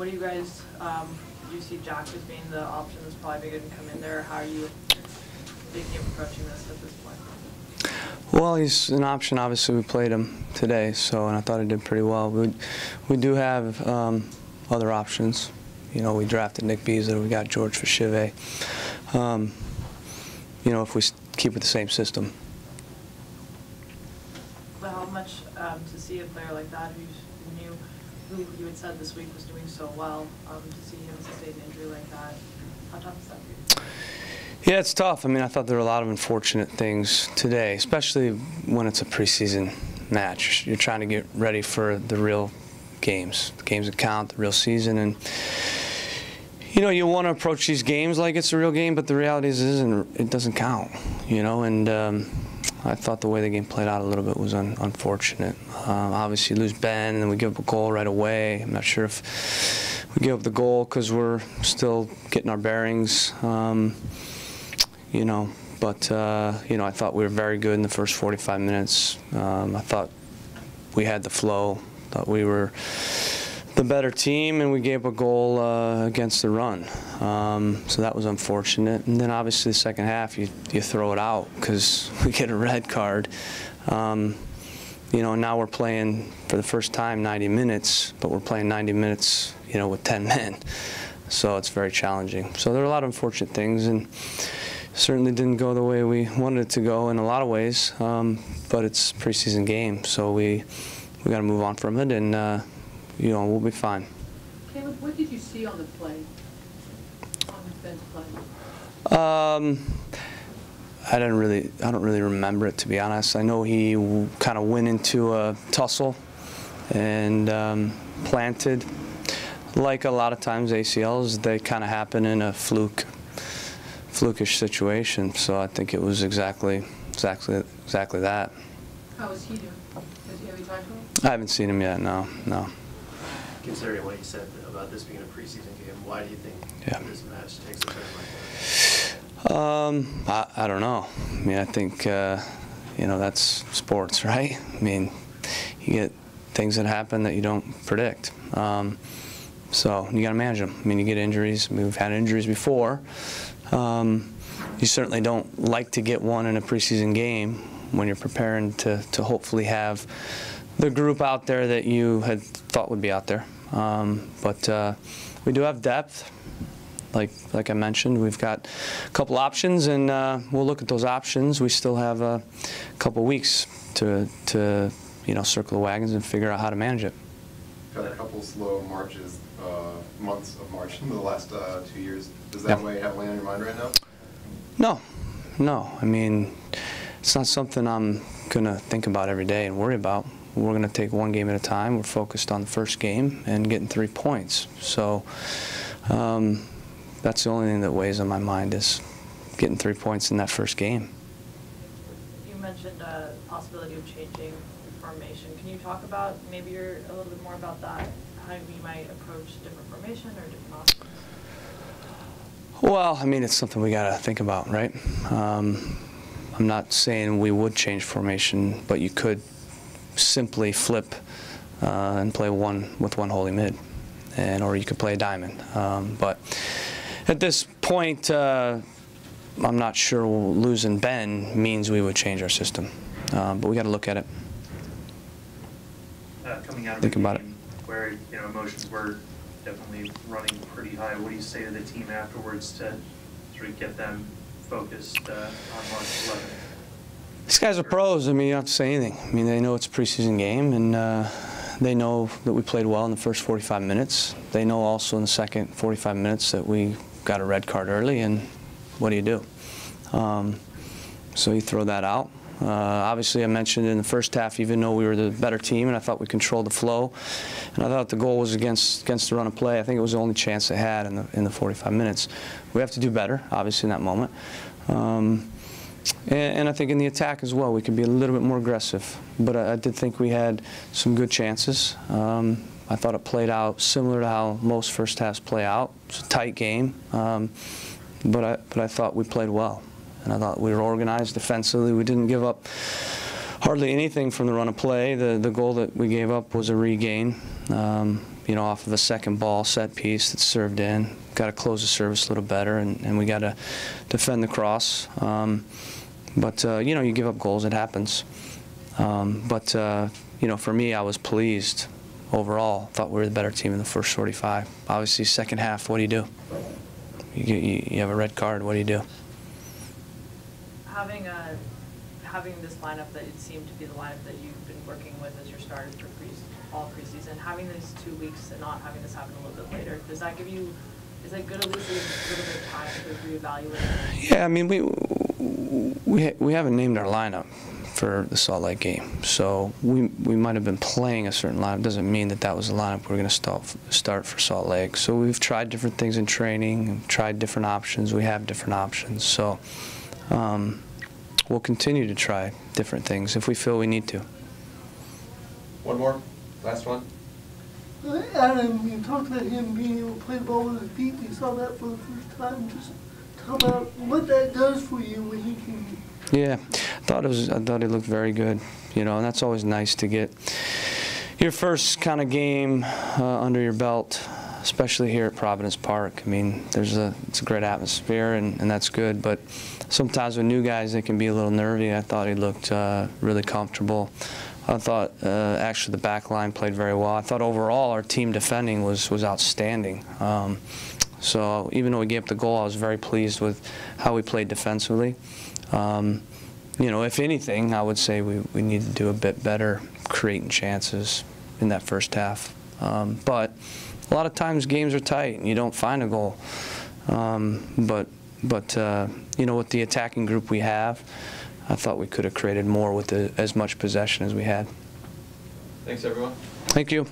What do you guys, do you see Jack as being the option that's probably going to come in there? How are you thinking of approaching this at this point? Well, he's an option. Obviously, we played him today, and I thought he did pretty well. We do have other options. You know, we drafted Nick Beasley, we got George Fashive. You know, if we keep with the same system. But how much to see a player like that who you had said this week was doing so well, to see him sustain an injury like that, how tough is that for you? Yeah, it's tough. I mean, I thought there were a lot of unfortunate things today, especially when it's a preseason match. You're trying to get ready for the real games, the games that count, the real season, and you know, you want to approach these games like it's a real game, but the reality is it doesn't count, you know, and I thought the way the game played out a little bit was unfortunate. Obviously, you lose Ben, and then we give up a goal right away. I'm not sure if we give up the goal because we're still getting our bearings, you know, but, you know, I thought we were very good in the first 45 minutes. I thought we had the flow, thought we were the better team, and we gave a goal against the run. So that was unfortunate. And then obviously the second half, you throw it out because we get a red card. You know, now we're playing for the first time 90 minutes, but we're playing 90 minutes, you know, with 10 men. So it's very challenging. So there are a lot of unfortunate things, and certainly didn't go the way we wanted it to go in a lot of ways. But it's a preseason game, so we got to move on from it, and you know, we'll be fine. Caleb, what did you see on the play, on the Ben's play? I don't really remember it, to be honest. I know he kind of went into a tussle and planted. Like a lot of times ACLs, they kind of happen in a flukish situation. So I think it was exactly that. How is he doing? Have you talked to him? I haven't seen him yet. No. Considering what you said about this being a preseason game, why do you think this match takes a turn like that? I don't know. I mean, I think, you know, that's sports, right? I mean, you get things that happen that you don't predict. So you got to manage them. I mean, you get injuries. I mean, we've had injuries before. You certainly don't like to get one in a preseason game when you're preparing to hopefully have the group out there that you had thought would be out there. But we do have depth. Like I mentioned, we've got a couple options, and we'll look at those options. We still have a couple weeks to you know, circle the wagons and figure out how to manage it. Got a couple slow marches, months of March in the last 2 years. Does that weigh heavily on your mind right now? No. I mean, it's not something I'm going to think about every day and worry about. We're going to take one game at a time. We're focused on the first game and getting 3 points. So that's the only thing that weighs on my mind is getting 3 points in that first game. You mentioned a possibility of changing formation. Can you talk about a little bit more about that? How you might approach different formation or different options? Well, I mean, it's something we got to think about, right? I'm not saying we would change formation, but you could simply flip and play with one holding mid, or you could play a diamond. But at this point, I'm not sure losing Ben means we would change our system. But we got to look at it. Coming out of Think a about game where emotions were definitely running pretty high, what do you say to the team afterwards to sort of get them focused on March 11th? These guys are pros. I mean, you don't have to say anything. I mean, they know it's a preseason game, and they know that we played well in the first 45 minutes. They know also in the second 45 minutes that we got a red card early, and what do you do? So you throw that out. Obviously, I mentioned in the first half, even though we were the better team, and I thought we controlled the flow, and I thought the goal was against the run of play. I think it was the only chance they had in the 45 minutes. We have to do better, obviously, in that moment. And I think in the attack as well, we could be a little bit more aggressive. But I did think we had some good chances. I thought it played out similar to how most first halves play out. It's a tight game, but I thought we played well. And I thought we were organized defensively. We didn't give up hardly anything from the run of play. The goal that we gave up was a regain. off of a second ball set piece that's served in. Got to close the service a little better, and we got to defend the cross. But you give up goals, it happens. For me, I was pleased overall. Thought we were the better team in the first 45. Obviously, second half, what do? You have a red card, what do you do? Having this lineup that it seemed to be the lineup that you've been working with as your starter for all preseason, having these 2 weeks and not having this happen a little bit later, does that give you, is it good at least a little bit of time to reevaluate? Yeah, I mean, we haven't named our lineup for the Salt Lake game, so we might have been playing a certain lineup. Doesn't mean that was the lineup we're going to start for Salt Lake. So we've tried different things in training, and tried different options. We have different options, so we'll continue to try different things if we feel we need to. One more, last one. Adam, you talked about him being able to play the ball with his feet. We saw that for the first time. Just talk about what that does for you when he can. Yeah, I thought he looked very good. And that's always nice to get your first kind of game under your belt, especially here at Providence Park. I mean, it's a great atmosphere, and that's good. But sometimes with new guys, they can be a little nervy. I thought he looked really comfortable. I thought actually the back line played very well. I thought overall our team defending was outstanding. So even though we gave up the goal, I was very pleased with how we played defensively. If anything, I would say we need to do a bit better creating chances in that first half. But a lot of times games are tight and you don't find a goal. But with the attacking group we have, I thought we could have created more with as much possession as we had. Thanks, everyone. Thank you.